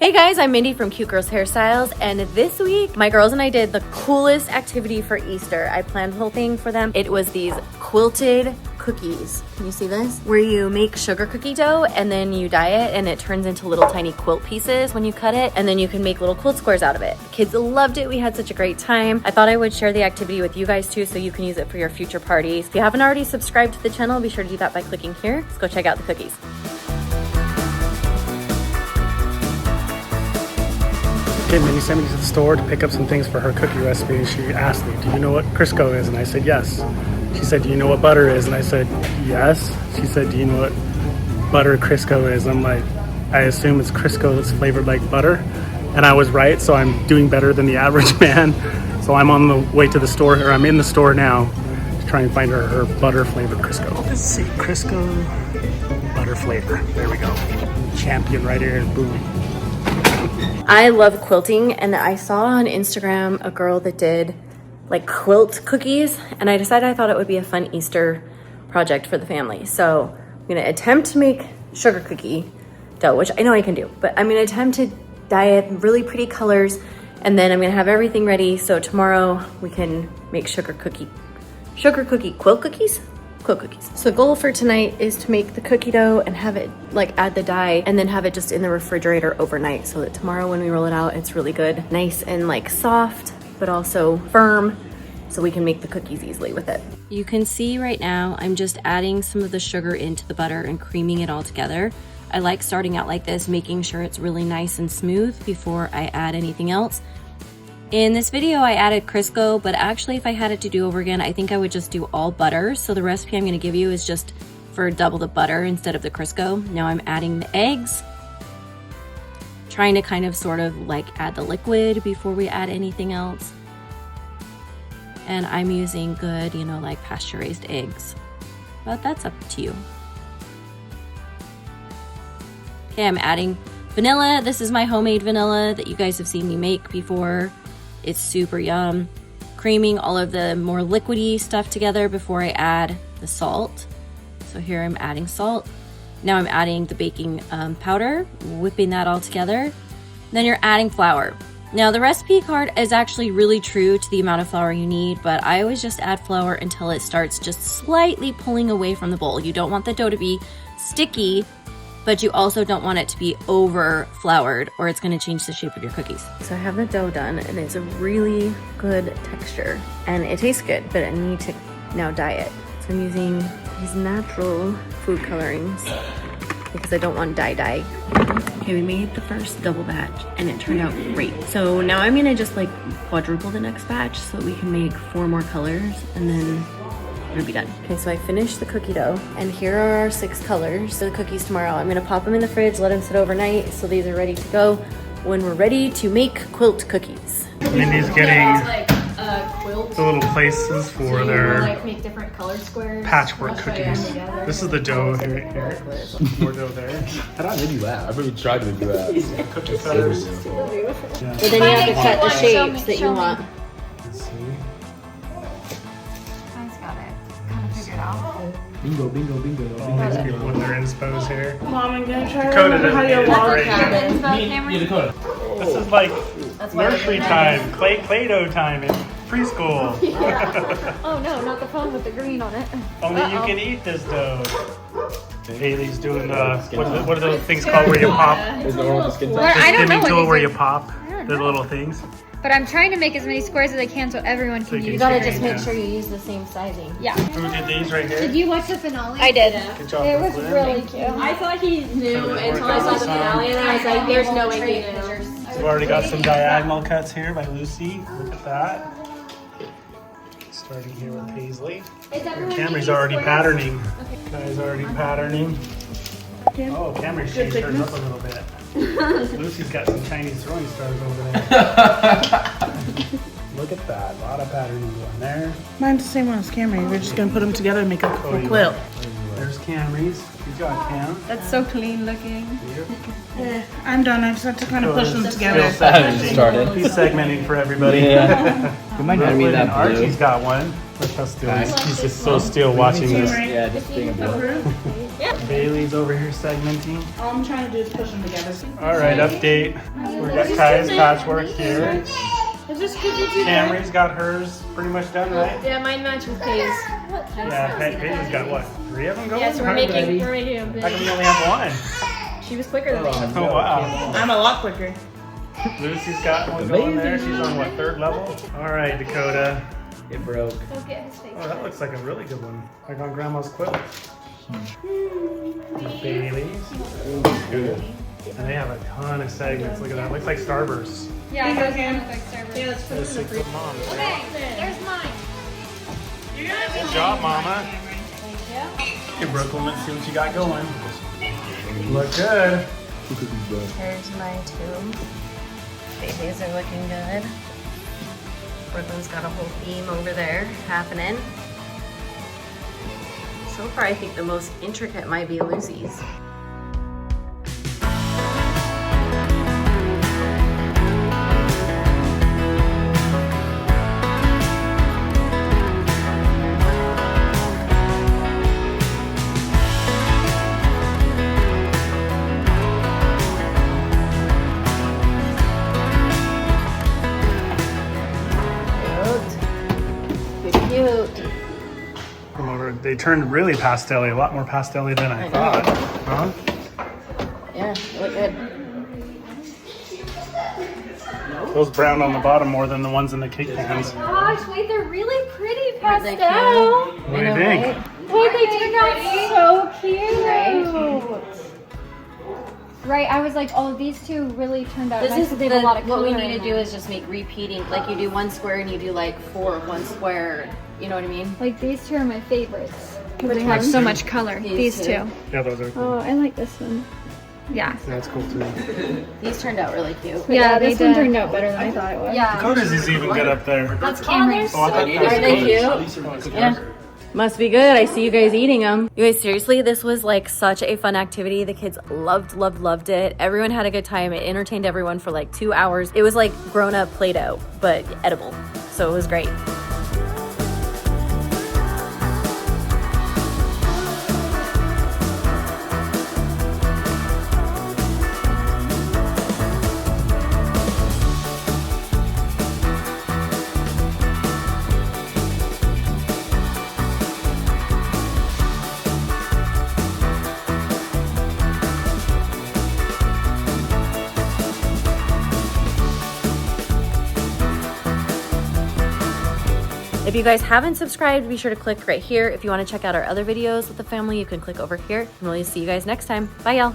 Hey guys, I'm Mindy from Cute Girls Hairstyles, and this week my girls and I did the coolest activity for Easter. I planned the whole thing for them. It was these quilted cookies. Can you see this? Where you make sugar cookie dough and then you dye it and it turns into little tiny quilt pieces when you cut it, and then you can make little quilt squares out of it. The kids loved it. We had such a great time. I thought I would share the activity with you guys too so you can use it for your future parties. If you haven't already subscribed to the channel, be sure to do that by clicking here. Let's go check out the cookies. Okay, Mindy sent me to the store to pick up some things for her cookie recipe, and she asked me, do you know what Crisco is? And I said, yes. She said, do you know what butter is? And I said, yes. She said, do you know what butter Crisco is? I'm like, I assume it's Crisco that's flavored like butter. And I was right, so I'm doing better than the average man. So I'm on the way to the store, or I'm in the store now to try and find her butter flavored Crisco. Let's see, Crisco butter flavor. There we go. Champion right here, boom. I love quilting, and I saw on Instagram a girl that did like quilt cookies, and I decided I thought it would be a fun Easter project for the family. So I'm gonna attempt to make sugar cookie dough, which I know I can do, but I'm gonna attempt to dye it really pretty colors, and then I'm gonna have everything ready so tomorrow we can make sugar cookie quilt cookies. So the goal for tonight is to make the cookie dough and have it like add the dye and then have it just in the refrigerator overnight so that tomorrow when we roll it out, it's really good. Nice and like soft, but also firm, so we can make the cookies easily with it. You can see right now, I'm just adding some of the sugar into the butter and creaming it all together. I like starting out like this, making sure it's really nice and smooth before I add anything else. In this video, I added Crisco, but actually if I had it to do over again, I think I would just do all butter. So the recipe I'm gonna give you is just for double the butter instead of the Crisco. Now I'm adding the eggs, trying to kind of sort of like add the liquid before we add anything else. And I'm using good, you know, like pasture-raised eggs, but that's up to you. Okay, I'm adding vanilla. This is my homemade vanilla that you guys have seen me make before. It's super yum. Creaming all of the more liquidy stuff together before I add the salt. So here I'm adding salt. Now I'm adding the baking powder, whipping that all together. Then you're adding flour. Now the recipe card is actually really true to the amount of flour you need, but I always just add flour until it starts just slightly pulling away from the bowl. You don't want the dough to be sticky, but you also don't want it to be over floured or it's gonna change the shape of your cookies. So I have the dough done and it's a really good texture and it tastes good, but I need to now dye it. So I'm using these natural food colorings because I don't want dye. Okay, we made the first double batch and it turned out great. So now I'm gonna just like quadruple the next batch so that we can make 4 more colors and then we're gonna be done. Okay, so I finished the cookie dough and here are our 6 colors. So the cookies tomorrow, I'm gonna pop them in the fridge, let them sit overnight so these are ready to go when we're ready to make quilt cookies. Mindy's getting like quilt. the little places for their like make different color squares. patchwork cookies. This is the dough here. More dough there. How did I make you laugh? I really tried to make you laugh. Cookie cutters. But then you have to cut the shapes that you want. Let's see. Bingo, bingo, bingo. All these people with their inspo here. Mom, I'm gonna try Dakota to how you doesn't walk. great. Yeah, Dakota. This is like nursery time, Play-Doh time in preschool. Oh no, not the phone with the green on it. Only you can eat this dough. Bailey's doing what are those things called where you pop? Is the one with the skin Well, tone? I don't know Spinning tool what where these you are. pop the little things. But I'm trying to make as many squares as I can so everyone So can you use You can gotta it. just make sure you use the same sizing. Yeah. Who did these right here? Did you watch the finale? I did. Good job. It was Brooklyn. really cute. I thought he knew So it until worked I saw out the some. finale and then I was like, there's no way he knew. So we've already got some diagonal cuts here by Lucy. Look at that. Starting here with Paisley. Is everyone Kamri's making already squares? patterning. Guy's already patterning. Oh, Kamri's changed hers up a little bit. Lucy's got some Chinese throwing stars over there. Look at that. A lot of patterning going there. Mine's the same one as Kamri. We're just gonna put them together and make a cool quilt. There's Kamri's. Good job, Cam. That's so clean looking. I'm done. I just have to kind of push them Still together. Started. He's segmenting for everybody. Yeah. You might not need that blue. Archie's got one. Look how still he's just so still watching this. Yeah, just being a blue. Bailey's over here segmenting. All I'm trying to do is push them together. All right, update. We've got Kai's patchwork here. Is this cookie too big? Kamri's got hers pretty much done, right? Yeah, mine match with Kay's. Yeah, Bailey's got what? 3 of them going? Yeah, so we're making them How come big. you only have one? She was quicker than me. Oh, wow. I'm a lot quicker. Lucy's got one going there. She's on what, 3rd level? All right, Dakota. It broke. Don't get his face. Oh, that looks like a really good one. Like on Grandma's quilt. Bailey's. And they have a ton of segments. Look at that. Looks like Starburst. Yeah, it goes like server. Yeah, let's put it in the freezer. Mom. Okay, there's mine. Good job, Mama. Hey, Brooklyn, let's see what you got going. Look good. Here's my two. Babies are looking good. Brooklyn's got a whole theme over there happening. So far, I think the most intricate might be Lucy's. Come over. They turned really pastel-y, a lot more pastel-y than I thought. Huh? Yeah, they look good. Those brown on the bottom more than the ones in the cake pans. Gosh, wait, they're really pretty Aren't they pastel. cute? What do you think? Wait, they turned out so cute. Right, I was like, oh, these two really turned out This nice. is They have a lot of what we color need in to do them. is just make repeating, like you do one square and you do like 4 of one square. You know what I mean? Like these two are my favorites because they have so much color. These These two. two. Yeah, those are cool. Oh, I like this one. Yeah. That's cool too. These turned out really cute. Yeah, this one turned out better than I thought it would. Yeah. Dakota's is even good up there. That's Kamri's. Oh, I thought that was Are they Dakota's. cute? Yeah. Must be good. I see you guys eating them. You guys, seriously, this was like such a fun activity. The kids loved it. Everyone had a good time. It entertained everyone for like 2 hours. It was like grown-up Play-Doh, but edible. So it was great. If you guys haven't subscribed, be sure to click right here. If you want to check out our other videos with the family, you can click over here. And we'll see you guys next time. Bye, y'all.